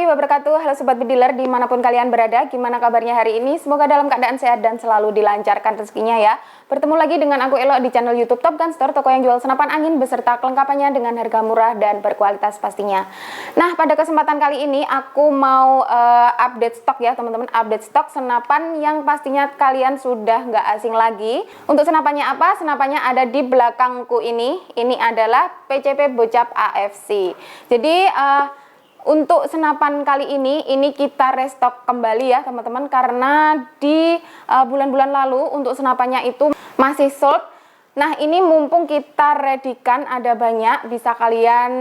wabarakatuh. Halo Sobat Bediler dimanapun kalian berada. Gimana kabarnya hari ini? Semoga dalam keadaan sehat dan selalu dilancarkan rezekinya ya. Bertemu lagi dengan aku Elo di channel YouTube Top Gun Store, toko yang jual senapan angin beserta kelengkapannya dengan harga murah dan berkualitas pastinya. Nah, pada kesempatan kali ini aku mau update stok ya teman-teman. Update stok senapan yang pastinya kalian sudah nggak asing lagi. Untuk senapannya apa? Senapannya ada di belakangku ini. Ini adalah PCP Bocap AFC. Jadi untuk senapan kali ini kita restock kembali ya teman-teman, karena di bulan-bulan lalu untuk senapannya itu masih sold. Nah, ini mumpung kita readykan ada banyak, bisa kalian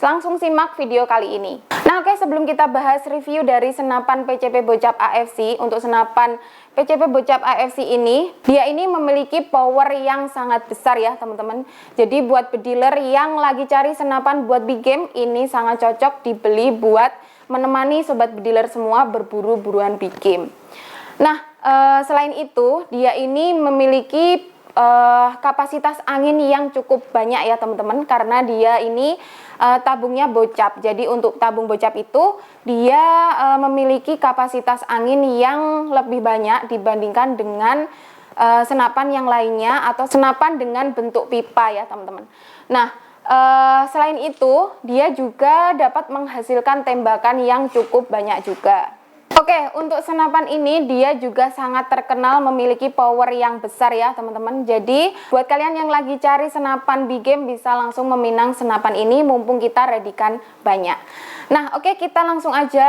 langsung simak video kali ini. Nah, oke, sebelum kita bahas review dari senapan PCP Bocap AFC, untuk senapan PCP Bocap AFC ini, dia ini memiliki power yang sangat besar ya teman-teman. Jadi buat bediler yang lagi cari senapan buat big game, ini sangat cocok dibeli buat menemani sobat bediler semua berburu buruan big game. Nah, selain itu dia ini memiliki kapasitas angin yang cukup banyak ya teman-teman, karena dia ini tabungnya bocap. Jadi untuk tabung bocap itu dia memiliki kapasitas angin yang lebih banyak dibandingkan dengan senapan yang lainnya atau senapan dengan bentuk pipa ya teman-teman. Nah, selain itu dia juga dapat menghasilkan tembakan yang cukup banyak juga. Oke, untuk senapan ini dia juga sangat terkenal memiliki power yang besar ya teman-teman. Jadi buat kalian yang lagi cari senapan big game bisa langsung meminang senapan ini mumpung kita readykan banyak. Nah, oke, kita langsung aja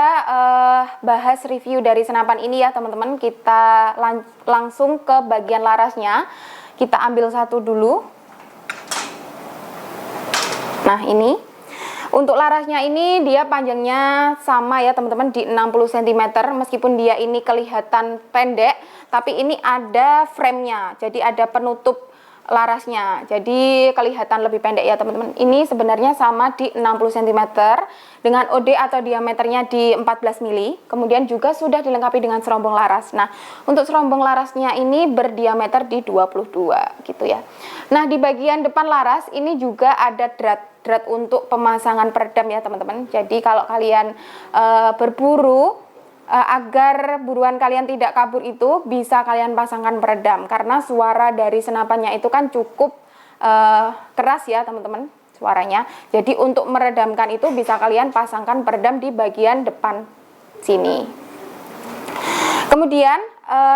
bahas review dari senapan ini ya teman-teman. Kita langsung ke bagian larasnya. Kita ambil satu dulu. Nah, ini untuk larasnya ini dia panjangnya sama ya teman-teman, di 60 cm. Meskipun dia ini kelihatan pendek, tapi ini ada frame-nya. Jadi ada penutup larasnya. Jadi kelihatan lebih pendek ya teman-teman. Ini sebenarnya sama di 60 cm dengan OD atau diameternya di 14 mili. Kemudian juga sudah dilengkapi dengan serombong laras. Nah, untuk serombong larasnya ini berdiameter di 22 gitu ya. Nah, di bagian depan laras ini juga ada drat untuk pemasangan peredam ya teman-teman. Jadi kalau kalian berburu agar buruan kalian tidak kabur itu, bisa kalian pasangkan peredam, karena suara dari senapannya itu kan cukup keras ya teman-teman suaranya. Jadi untuk meredamkan itu bisa kalian pasangkan peredam di bagian depan sini. Kemudian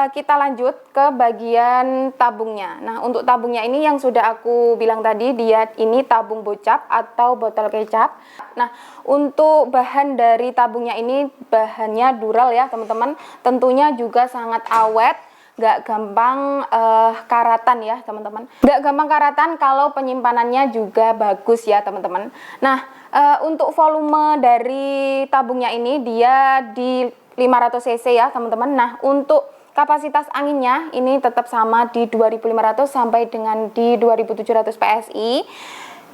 kita lanjut ke bagian tabungnya. Nah, untuk tabungnya ini yang sudah aku bilang tadi, dia ini tabung bocap atau botol kecap. Nah, untuk bahan dari tabungnya ini bahannya dural ya teman-teman. Tentunya juga sangat awet, nggak gampang karatan ya teman-teman. Nggak gampang karatan kalau penyimpanannya juga bagus ya teman-teman. Nah, untuk volume dari tabungnya ini dia di 500 cc ya teman-teman. Nah, untuk kapasitas anginnya ini tetap sama di 2500 sampai dengan di 2700 PSI.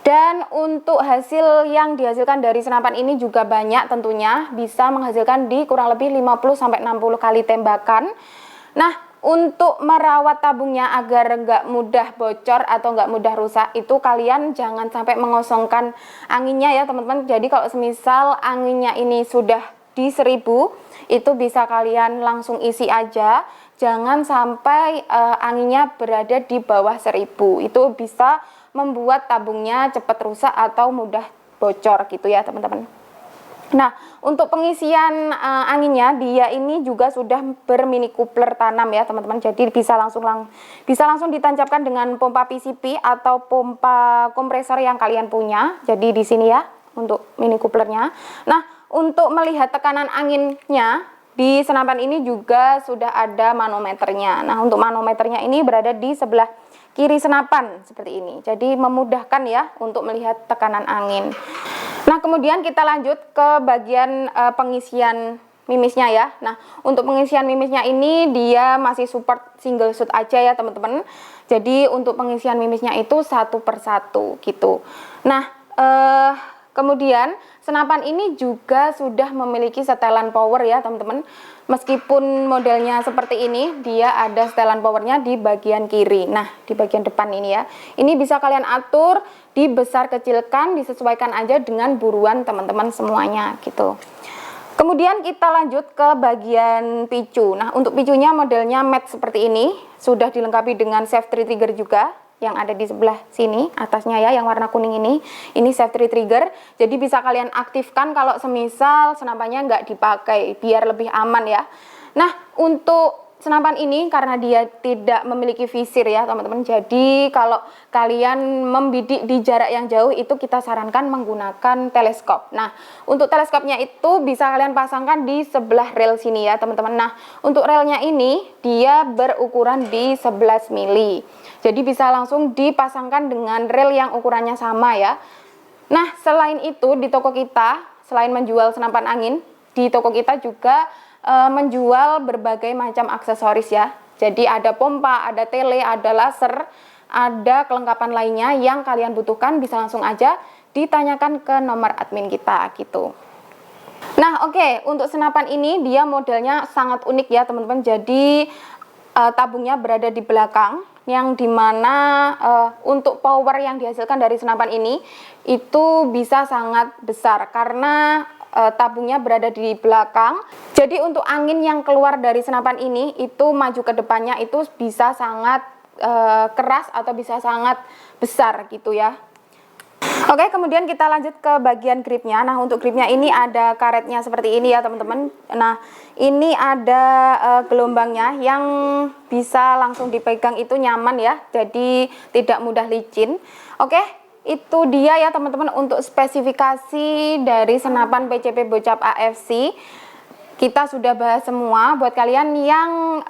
Dan untuk hasil yang dihasilkan dari senapan ini juga banyak tentunya, bisa menghasilkan di kurang lebih 50 sampai 60 kali tembakan. Nah, untuk merawat tabungnya agar nggak mudah bocor atau nggak mudah rusak, itu kalian jangan sampai mengosongkan anginnya ya teman-teman. Jadi kalau semisal anginnya ini sudah di 1000, itu bisa kalian langsung isi aja. Jangan sampai anginnya berada di bawah 1000. Itu bisa membuat tabungnya cepat rusak atau mudah bocor gitu ya teman-teman. Nah, untuk pengisian anginnya dia ini juga sudah bermini coupler tanam ya teman-teman. Jadi bisa langsung ditancapkan dengan pompa PCP atau pompa kompresor yang kalian punya. Jadi di sini ya untuk mini couplernya. Nah, untuk melihat tekanan anginnya di senapan ini juga sudah ada manometernya. Nah, untuk manometernya ini berada di sebelah kiri senapan seperti ini. Jadi memudahkan ya untuk melihat tekanan angin. Nah, kemudian kita lanjut ke bagian pengisian mimisnya ya. Nah, untuk pengisian mimisnya ini dia masih support single shot aja ya teman-teman. Jadi untuk pengisian mimisnya itu satu persatu gitu. Nah, kemudian senapan ini juga sudah memiliki setelan power ya teman-teman. Meskipun modelnya seperti ini, dia ada setelan powernya di bagian kiri. Nah, di bagian depan ini ya. Ini bisa kalian atur, dibesar kecilkan, disesuaikan aja dengan buruan teman-teman semuanya gitu. Kemudian kita lanjut ke bagian picu. Nah, untuk picunya modelnya matte seperti ini, sudah dilengkapi dengan safety trigger juga yang ada di sebelah sini atasnya ya, yang warna kuning ini safety trigger. Jadi bisa kalian aktifkan kalau semisal senapannya nggak dipakai biar lebih aman ya. Nah, untuk senapan ini karena dia tidak memiliki visir ya teman-teman, jadi kalau kalian membidik di jarak yang jauh itu kita sarankan menggunakan teleskop. Nah, untuk teleskopnya itu bisa kalian pasangkan di sebelah rel sini ya teman-teman. Nah, untuk relnya ini dia berukuran di 11 mili, jadi bisa langsung dipasangkan dengan rel yang ukurannya sama ya. Nah, selain itu di toko kita, selain menjual senapan angin, di toko kita juga menjual berbagai macam aksesoris ya. Jadi ada pompa, ada tele, ada laser, ada kelengkapan lainnya yang kalian butuhkan bisa langsung aja ditanyakan ke nomor admin kita gitu. Nah, oke, untuk senapan ini dia modelnya sangat unik ya teman-teman. Jadi tabungnya berada di belakang, yang dimana untuk power yang dihasilkan dari senapan ini itu bisa sangat besar karena tabungnya berada di belakang. Jadi untuk angin yang keluar dari senapan ini itu maju ke depannya itu bisa sangat keras atau bisa sangat besar gitu ya. Oke, kemudian kita lanjut ke bagian gripnya. Nah, untuk gripnya ini ada karetnya seperti ini ya teman-teman. Nah, ini ada gelombangnya yang bisa langsung dipegang, itu nyaman ya, jadi tidak mudah licin. Oke, itu dia ya teman-teman untuk spesifikasi dari senapan PCP Bocap AFC. Kita sudah bahas semua. Buat kalian yang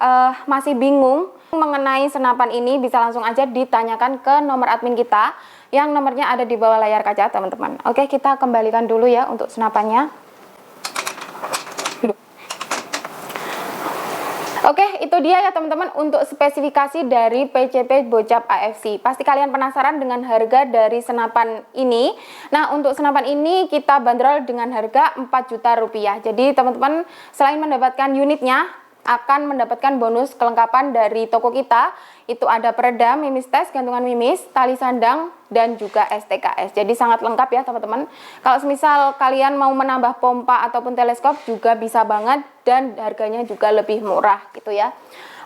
masih bingung mengenai senapan ini bisa langsung aja ditanyakan ke nomor admin kita yang nomornya ada di bawah layar kaca teman-teman. Oke, kita kembalikan dulu ya untuk senapannya. Oke, itu dia ya teman-teman untuk spesifikasi dari PCP Bocap AFC. Pasti kalian penasaran dengan harga dari senapan ini. Nah, untuk senapan ini kita bandrol dengan harga 4 juta rupiah. Jadi teman-teman selain mendapatkan unitnya, akan mendapatkan bonus kelengkapan dari toko kita. Itu ada peredam, mimis tes, gantungan mimis, tali sandang, dan juga STKS. Jadi sangat lengkap ya teman-teman. Kalau semisal kalian mau menambah pompa ataupun teleskop juga bisa banget, dan harganya juga lebih murah gitu ya.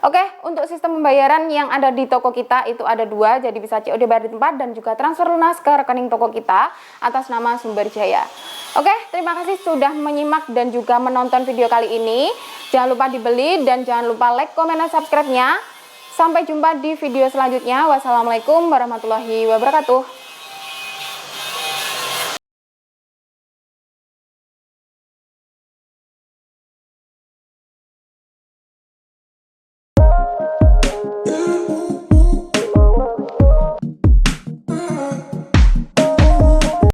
Oke, untuk sistem pembayaran yang ada di toko kita itu ada 2, jadi bisa COD bayar di tempat dan juga transfer lunas ke rekening toko kita atas nama Sumber Jaya. Oke, terima kasih sudah menyimak dan juga menonton video kali ini. Jangan lupa dibeli dan jangan lupa like, komen, dan subscribe-nya. Sampai jumpa di video selanjutnya. Wassalamualaikum warahmatullahi wabarakatuh.